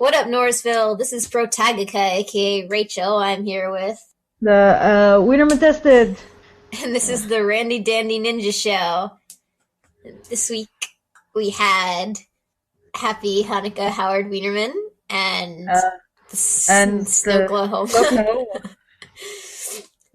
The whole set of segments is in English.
What up, Norrisville? This is Protagika, aka Rachel. I'm here with, The Wienerman tested. and this is the Randy Dandy Ninja Show. This week we had Happy Hanukkah Howard Wienerman and Uh, and Snowglow. Oklahoma.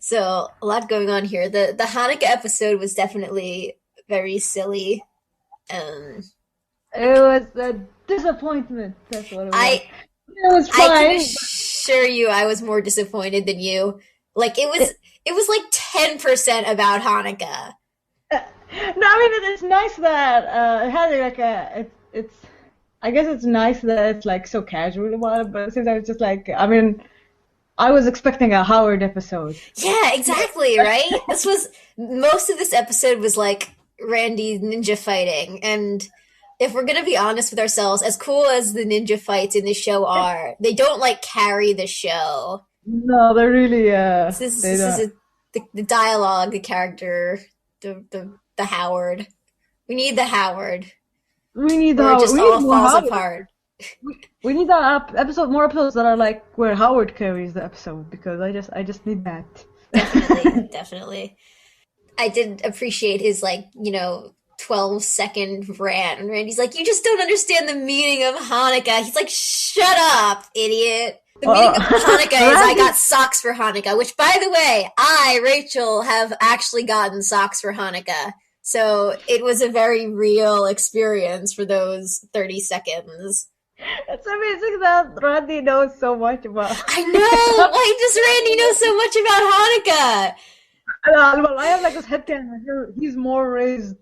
So a lot going on here. The Hanukkah episode was definitely very silly. It was a disappointment. That's what it was. I It was I can fine. assure you, I was more disappointed than you. Like it was like 10% about Hanukkah. No, I mean it's nice that it had like it's. I guess it's nice that it's like so casual about it, but at the same time it's just like I was expecting a Howard episode. Yeah, exactly, right? Most of this episode was like Randy ninja fighting, and if we're gonna be honest with ourselves, as cool as the ninja fights in the show are, they don't like carry the show. No, they're really This they don't. is the dialogue, the character, the Howard. We need the Howard, We need or it Howard. just We all need more falls Howard. apart. We need that more episodes that are like where Howard carries the episode because I just need that. Definitely, definitely. I did appreciate his 12-second rant. And Randy's like, "You just don't understand the meaning of Hanukkah." He's like, "Shut up, idiot." The meaning of Hanukkah is I got socks for Hanukkah, which, by the way, I, Rachel, have actually gotten socks for Hanukkah. So it was a very real experience for those 30 seconds. It's amazing that Randy knows so much about. I know! Why does Randy know so much about Hanukkah? Well, I have like this headcanon. He's more raised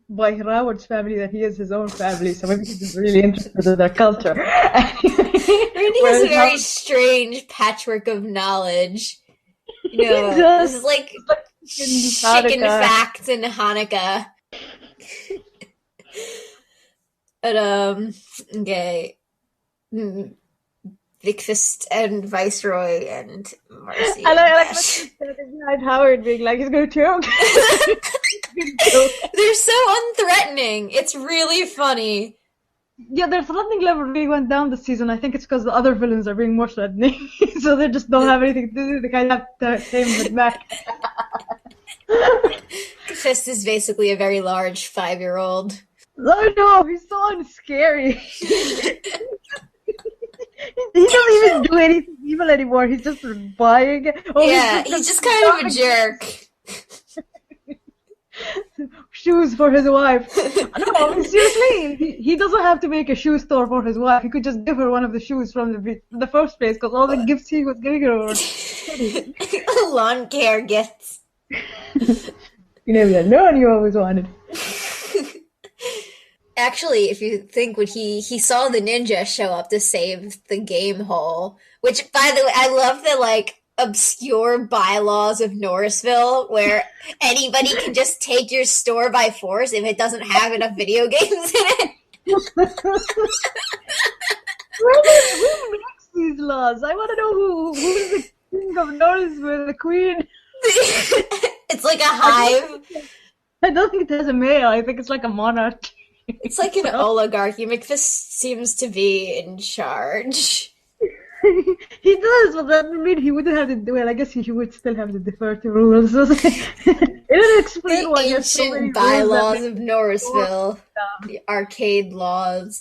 by Howard's family than he is his own family, so maybe he's just really interested in their culture. Randy has a very strange patchwork of knowledge. You know, this is like chicken facts in Hanukkah. But okay. Vicfist and Viceroy and Marcy. I like Bash. that Howard being like he's gonna choke. They're so unthreatening. It's really funny. Yeah, their threatening level really went down this season. I think it's because the other villains are being more threatening, so they just don't have anything to do. They kind of have to tame it back. Fist is basically a very large 5-year-old. Oh no, he's so scary. He doesn't even do anything evil anymore. He's just buying. Yeah, he's just kind of a jerk. Shoes for his wife. No, seriously, he doesn't have to make a shoe store for his wife. He could just give her one of the shoes from the first place, because all the gifts he was giving her were Lawn care gifts. You never had no one you always wanted. Actually, if you think when he saw the ninja show up to save the game hole, which, by the way, I love the obscure bylaws of Norrisville where anybody can just take your store by force if it doesn't have enough video games in it. Who makes these laws? I want to know who's the king of Norrisville, the queen. It's like a hive. I don't think it has a mayor. I think it's like a monarch. It's like an oligarchy. McFist seems to be in charge. He does, but that would mean he wouldn't have to. Well, I guess he would still have to defer to rules. It didn't explain The why he has so many ancient bylaws rules of Norrisville, the arcade laws.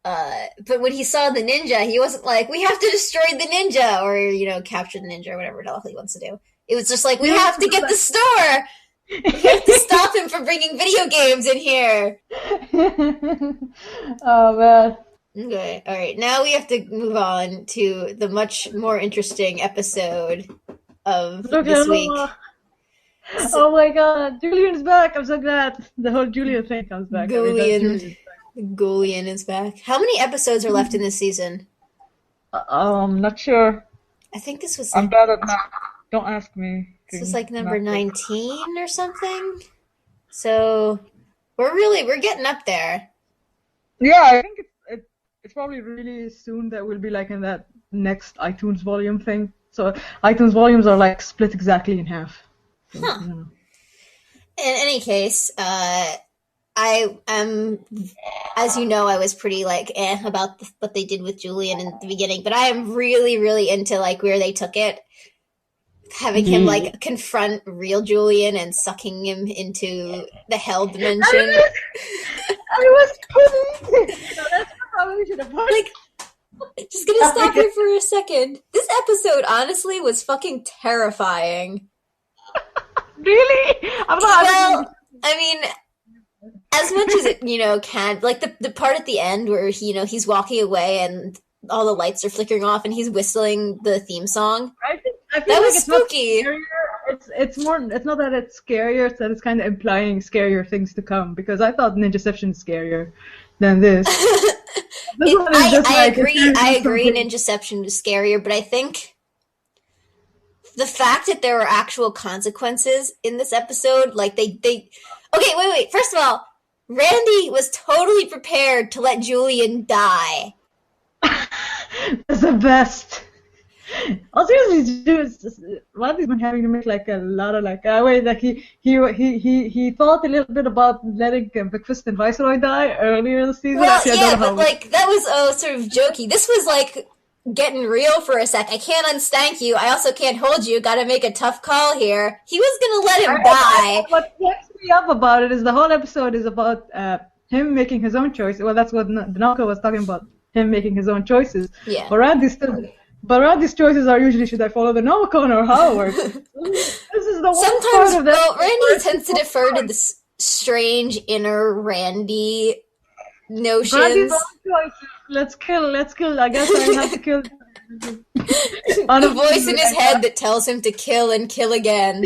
But when he saw the ninja, he wasn't like, "We have to destroy the ninja," or capture the ninja, or whatever the hell he wants to do. It was just like, "We have to get the store. We have to stop him from bringing video games in here." Oh man. Okay, all right. Now we have to move on to the much more interesting episode of this week. Oh my god, Julian's back! I'm so glad the whole Julian thing comes back. Julian is back. How many episodes are left in this season? Not sure. I think this was I'm bad at math. Don't ask me. This was like number 19 or something. So we're getting up there. Yeah, I think it's probably really soon that we'll be like in that next iTunes volume thing. So iTunes volumes are like split exactly in half. So, Huh. You know. In any case, as you know, I was pretty like about what they did with Julian in the beginning, but I am really, really into like where they took it, having him like confront real Julian and sucking him into the hell dimension. I was kidding. No, that's probably we should have like. Just gonna stop here for a second. This episode, honestly, was fucking terrifying. Really? Well, I mean, as much as it, can, like the part at the end where he's walking away and all the lights are flickering off and he's whistling the theme song. I feel that like was it's spooky. It's more. It's not that it's scarier. It's that it's kind of implying scarier things to come. Because I thought Ninjaception is scarier than this. I agree. Ninjaception was scarier, but I think the fact that there were actual consequences in this episode, like they. Okay, wait. First of all, Randy was totally prepared to let Julian die. That's the best. Oh, seriously, Randy's been having to make like a lot of like he thought a little bit about letting McFist and Viceroy die earlier in the season. Well, yeah, but like that was sort of jokey. This was like getting real for a sec. I can't unstank you. I also can't hold you. Got to make a tough call here. He was gonna let him die. What gets me up about it is the whole episode is about him making his own choice. Well, that's what Danako was talking about. Him making his own choices. Yeah. But Randy's choices are usually, should I follow the Nomicon or Howard? This is the sometimes, part of that. Well, Randy tends to defer to the strange inner Randy notions. Randy's own choices. Let's kill. I guess I have to kill. The voice in his head that tells him to kill and kill again.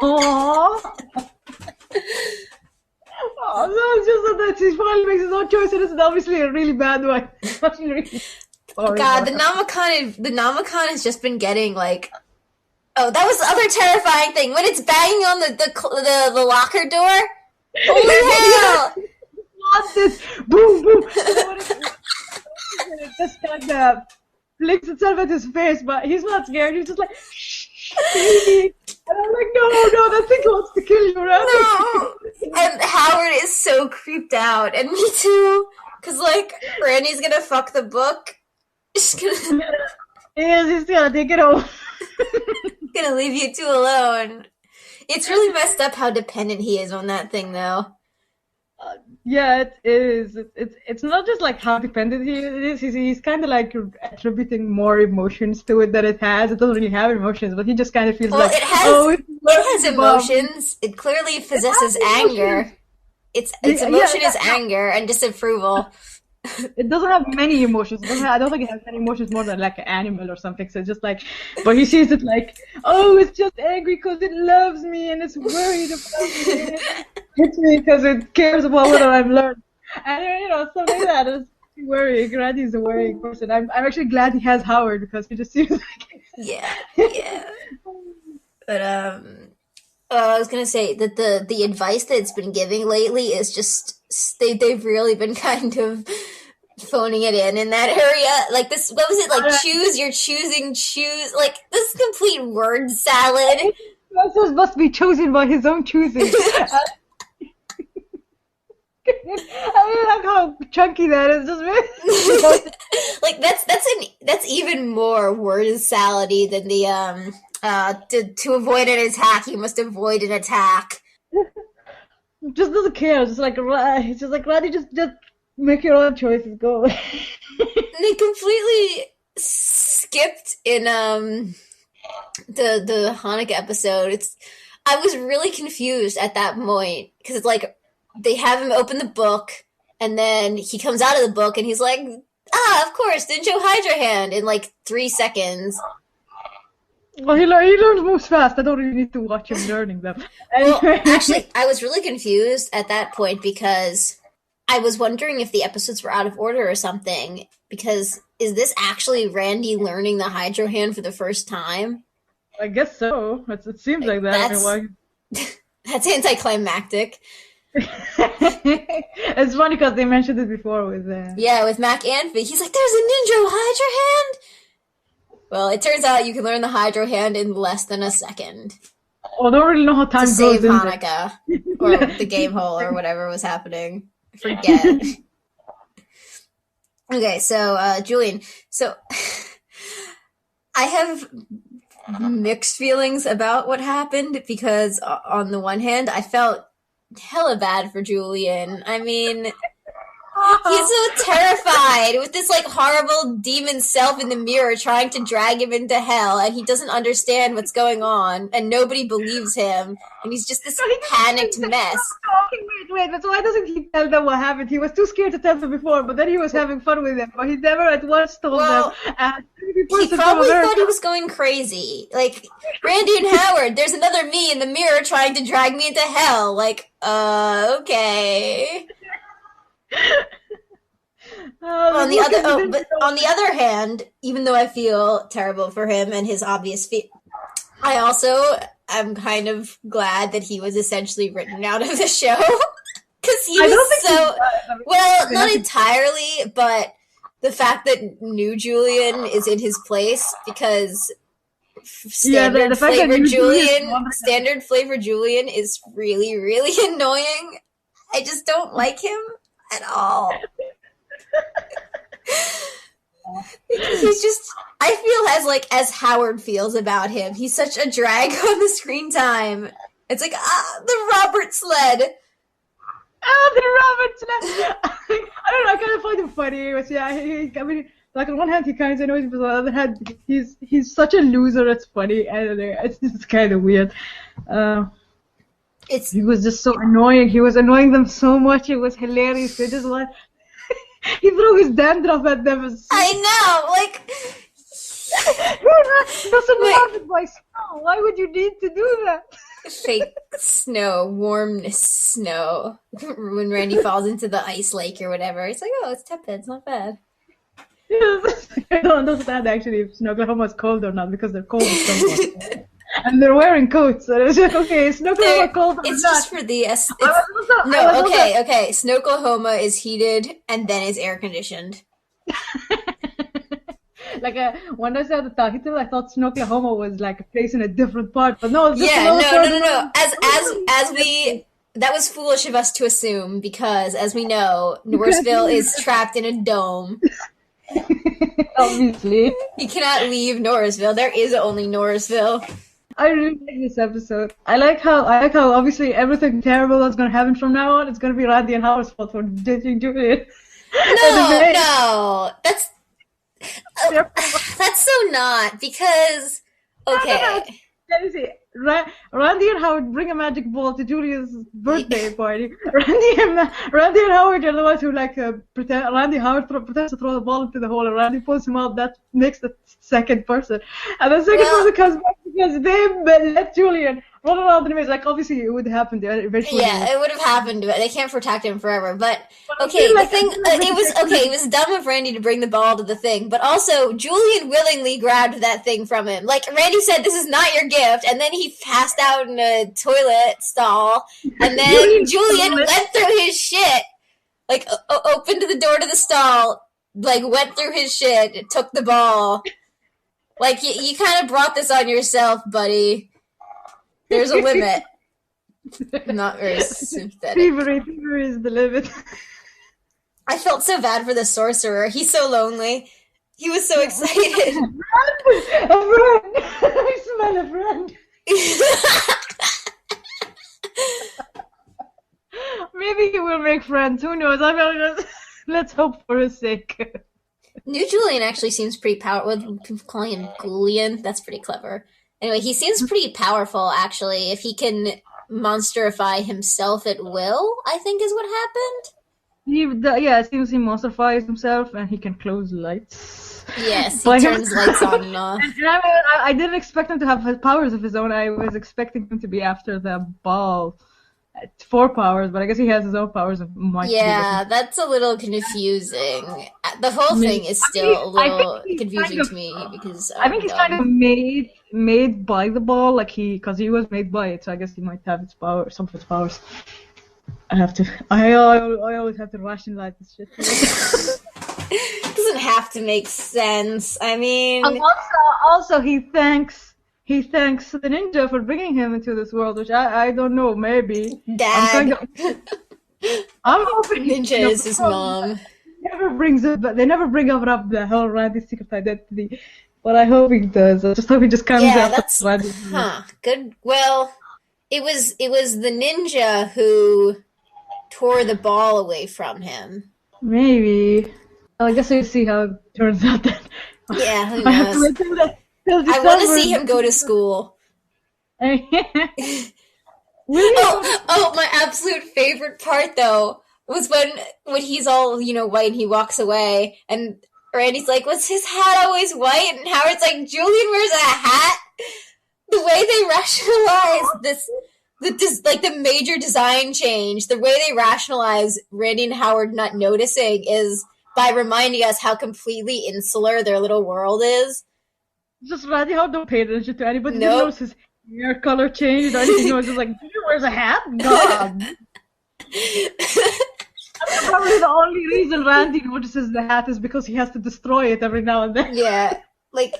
Aww. Oh, no, it's just that he finally makes his own choice, and it's obviously a really bad one. God, the Nomicon has just been getting like. Oh, that was the other terrifying thing when it's banging on the locker door. Holy hell! Not this boom boom. It just kind of flicks itself at his face, but he's not scared. He's just like, shh, baby. And I'm like, no, that thing wants to kill you, right? No. And Howard is so creeped out, and me too, because like Randy's gonna fuck the book. He's gonna take it home. Gonna leave you two alone. It's really messed up how dependent he is on that thing, though. Yeah, it is. It's not just like how dependent he is. He's kind of like attributing more emotions to it than it has. It doesn't really have emotions, but he just kind of feels like it has emotions. It clearly possesses anger. Its emotion is anger and disapproval. It doesn't have many emotions. I don't think it has any emotions more than like an animal or something. So it's just like, but he sees it like, oh, it's just angry because it loves me and it's worried about me. And it hits me because it cares about whether I've learned. And something like that. It's worrying. Randy's a worrying person. I'm actually glad he has Howard because he just seems like. Yeah. But I was gonna say that the advice that it's been giving lately is just they've really been kind of phoning it in that area. Like this, what was it like? Choose, you're choosing, choose. Like this complete word salad. This must be chosen by his own choosing. I mean, like how chunky that is. Just really. Like that's even more word salady than the to avoid an attack, you must avoid an attack. Just doesn't care. Just like he's just like, Randy, just make your own choices. Go away. They completely skipped in the Hanukkah episode. I was really confused at that point because it's like they have him open the book and then he comes out of the book and he's like, of course, didn't you hide your hand in like 3 seconds? Well, he learns moves fast. I don't really need to watch him learning them. Well, actually, I was really confused at that point because I was wondering if the episodes were out of order or something. Because is this actually Randy learning the Hydro Hand for the first time? I guess so. It seems like that. That's anticlimactic. It's funny because they mentioned it before with with Mac Anfee. He's like, "There's a ninja Hydro Hand." Well, it turns out you can learn the Hydro Hand in less than a second. I don't really know how time goes to save Hanukkah or the game hole or whatever was happening. Forget. Okay, so, Julian. So, I have mixed feelings about what happened because, on the one hand, I felt hella bad for Julian. I mean, he's so terrified with this, like, horrible demon self in the mirror trying to drag him into hell, and he doesn't understand what's going on, and nobody believes him, and he's just this panicked mess. Wait, but why doesn't he tell them what happened? He was too scared to tell them before, but then he was having fun with them, but he never at once told them. He probably thought he was going crazy. Like, Randy and Howard, there's another me in the mirror trying to drag me into hell. Like, okay. On the other hand, even though I feel terrible for him and his obvious I also am kind of glad that he was essentially written out of the show. Because he was so... Well, not entirely, but the fact that new Julian is in his place, because standard flavor Julian is really, really annoying. I just don't like him at all. He's just, I feel as Howard feels about him. He's such a drag on the screen time. It's like, the Robert sled. The Robert sled. I don't know, I kind of find him funny, but yeah, I mean, like on one hand he kind of annoys me, but on the other hand he's such a loser. It's funny. I don't know. It's just kind of weird. He was just so annoying. He was annoying them so much. It was hilarious. They just like he threw his dandruff at them. I know, like he doesn't love it by snow. Why would you need to do that? Fake snow, warmness snow. When Randy falls into the ice lake or whatever, it's like, oh, it's tepid. It's not bad. I don't understand actually if Oklahoma's cold or not, because they're cold and they're wearing coats. So it's just, okay, is Oklahoma cold or it's not? Just for the okay. Snoklahoma is heated and then is air conditioned. Like when I said the title, I thought Snoklahoma was like a place in a different part, but no. No. That was foolish of us to assume, because as we know, Norrisville is trapped in a dome. Obviously, you cannot leave Norrisville. There is only Norrisville. I really like this episode. I like how obviously everything terrible that's gonna happen from now on, it's gonna be Randy and Howard's fault for ditching Julian. No, that's so not, because okay. Let me see. Randy and Howard bring a magic ball to Julian's birthday party. Randy and Howard are the ones who pretend. Howard pretends to throw the ball into the hole, and Randy pulls him out. That makes the second person, and the second person comes back because they let Julian run around the maze. Like, obviously it would happen eventually. Yeah, it would have happened, but they can't protect him forever. But okay, the thing it was dumb of Randy to bring the ball to the thing, but also Julian willingly grabbed that thing from him. Like, Randy said, "This is not your gift," and then he passed out in a toilet stall, and then Julian went through his shit, like opened the door to the stall, like went through his shit, took the ball. Like, you kind of brought this on yourself, buddy. There's a limit. Not very sympathetic. Fever is the limit. I felt so bad for the sorcerer. He's so lonely. He was so excited. A friend! I smell a friend. Maybe he will make friends. Who knows? Let's hope for his sake. New Julian actually seems pretty powerful. Calling him Julian, that's pretty clever. Anyway, he seems pretty powerful, actually. If he can monsterify himself at will, I think is what happened. It seems he monstrifies himself, and he can close lights. Yes, he turns lights on and off. I didn't expect him to have powers of his own. I was expecting him to be after the ball. 4 powers, but I guess he has his own powers of might. Yeah, that's a little confusing. The whole thing is still a little confusing to me, because I think he's kind of made by the ball, because he was made by it. So I guess he might have some of its powers. I always have to rationalize this shit. It doesn't have to make sense. I mean, also he thanks the ninja for bringing him into this world, which I don't know, maybe. Dad. I'm hoping Ninja is his mom. never brings it, but they never bring up the whole Randy's secret identity. But I hope he does. I just hope he just comes Yeah, after that's Randy. good. Well, it was the ninja who tore the ball away from him. Maybe. Well, I guess we'll see how it turns out then. Yeah, who I have to knows? wait till I want to December. see him go to school. Will Oh, my absolute favorite part though was when he's all, white and he walks away and Randy's like, "Was his hat always white?" And Howard's like, "Julian wears a hat." The way they rationalize the major design change, the way they rationalize Randy and Howard not noticing is by reminding us how completely insular their little world is. Just Randy Howard don't pay attention to anybody. Nope. Didn't notice his hair color changed or anything. He was just like, "Julian wears a hat?" God. Probably the only reason Randy notices the hat is because he has to destroy it every now and then. Yeah, like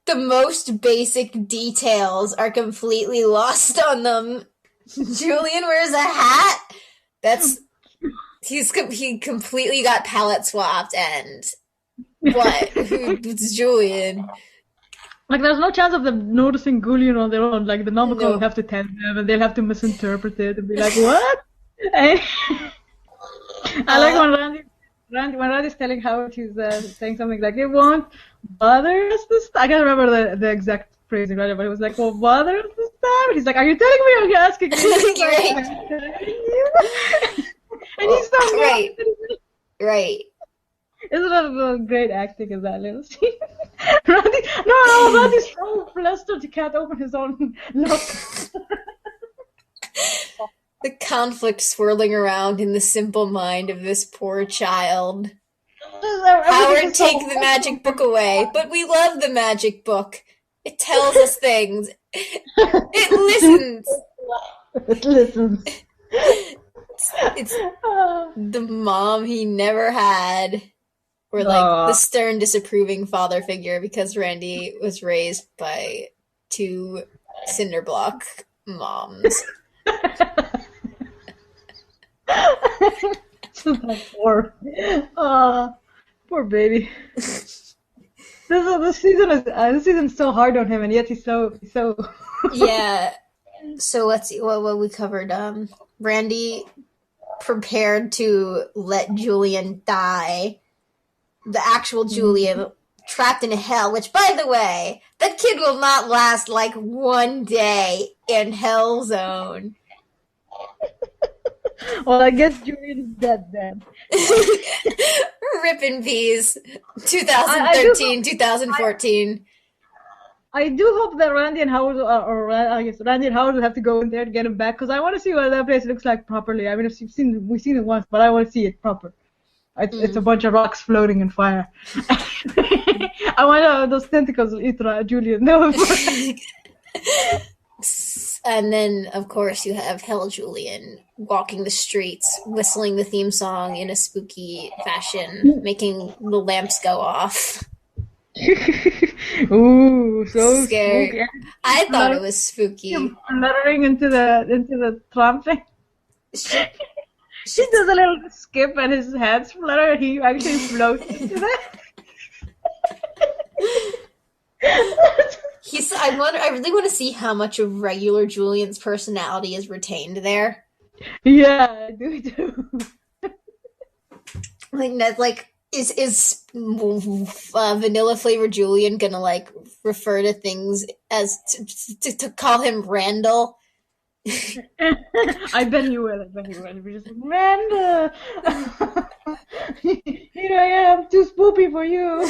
the most basic details are completely lost on them. Julian wears a hat. He completely got palette swapped, and what? It's Julian. Like, there's no chance of them noticing Julian on their own. Like, the Namco No. will have to tell them, and they'll have to misinterpret it and be like, "What?" And I like when Randy's telling Howard, he's saying something like, "It won't bother us this time." I can't remember the exact phrasing, right? But it was like, "Won't bother us this time?" And he's like, "Are you telling me or are you asking me?" Right. I'm telling you. And he's so Right. Right. Isn't that great acting in that little scene? Randy's so flustered he can't open his own lock. The conflict swirling around in the simple mind of this poor child. Howard, take the magic book away. But we love the magic book. It tells us things. It listens. It listens. It's the mom he never had. Or like the stern, disapproving father figure because Randy was raised by two cinderblock moms. Poor baby. This season's so hard on him, and yet he's so. Yeah. So let's see what we covered. Randy prepared to let Julian die. The actual Julian trapped in hell, which, by the way, that kid will not last like one day in Hell Zone. Well, I guess Julian's dead then. Rip in peace. 2013, 2014. I do hope that Randy and Howard, I guess Randy and Howard will have to go in there to get him back, because I want to see what that place looks like properly. I mean, we've seen it once, but I want to see it proper. It's a bunch of rocks floating in fire. I want those tentacles eat Julian. No. And then, of course, you have Hell Julian walking the streets, whistling the theme song in a spooky fashion, making the lamps go off. Ooh, so scary. Spooky. I thought it was spooky. Fluttering into the trumpet. She does a little skip and his hands flutter and he actually floats into that. I really want to see how much of regular Julian's personality is retained there. Yeah, I do too. Is vanilla flavored Julian gonna refer to things as to call him Randall? I bet you will. We're just Randall. Here I am, too spoopy for you.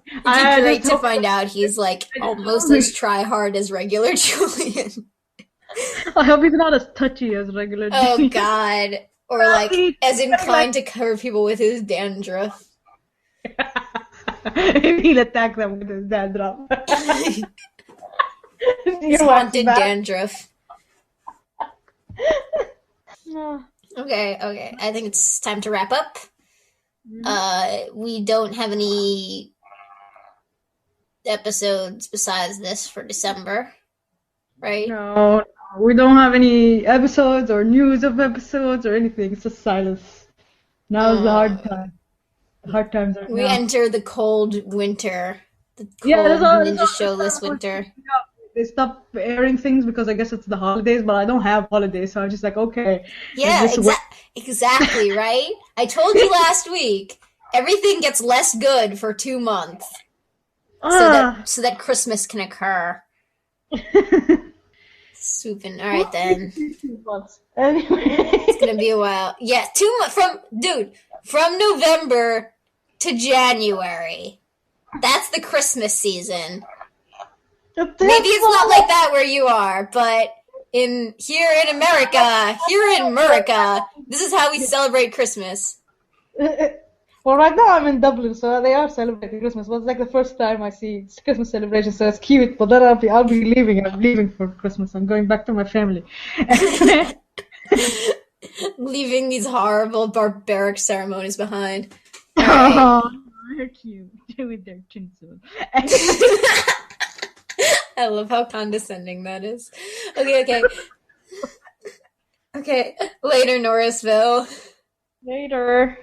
It'd be great to find out he's almost as try hard as regular Julian. I hope he's not as touchy as regular Julian. Oh God. Or as inclined to cover people with his dandruff. He'll attack them with his dandruff. His haunted dandruff. Okay. I think it's time to wrap up. We don't have any episodes besides this for December, right? No, We don't have any episodes or news of episodes or anything. It's just silence. Now's the hard Uh, time. The hard times right we now. enter the cold winter. The Yeah, cold that's ninja all this showless time I was winter. thinking of. They stopped airing things because I guess it's the holidays, but I don't have holidays, so I'm just like, okay, Yeah, just wait. exactly, right? I told you last week, everything gets less good for 2 months Ah. so that Christmas can occur. Swooping. All right What makes then. it be 2 months? Anyway. It's gonna be a while. Yeah, 2 months from November to January. That's the Christmas season. That's Maybe it's not fine. like that where you are, but here in America, this is how we celebrate Christmas. Well, right now I'm in Dublin, so they are celebrating Christmas. Well, it's like the first time I see Christmas celebration, so it's cute. But then I'll be leaving. I'm leaving for Christmas. I'm going back to my family. Leaving these horrible barbaric ceremonies behind. All right. Oh, they're cute with their tinsel. I love how condescending that is. Okay. Okay. Later, Norrisville. Later.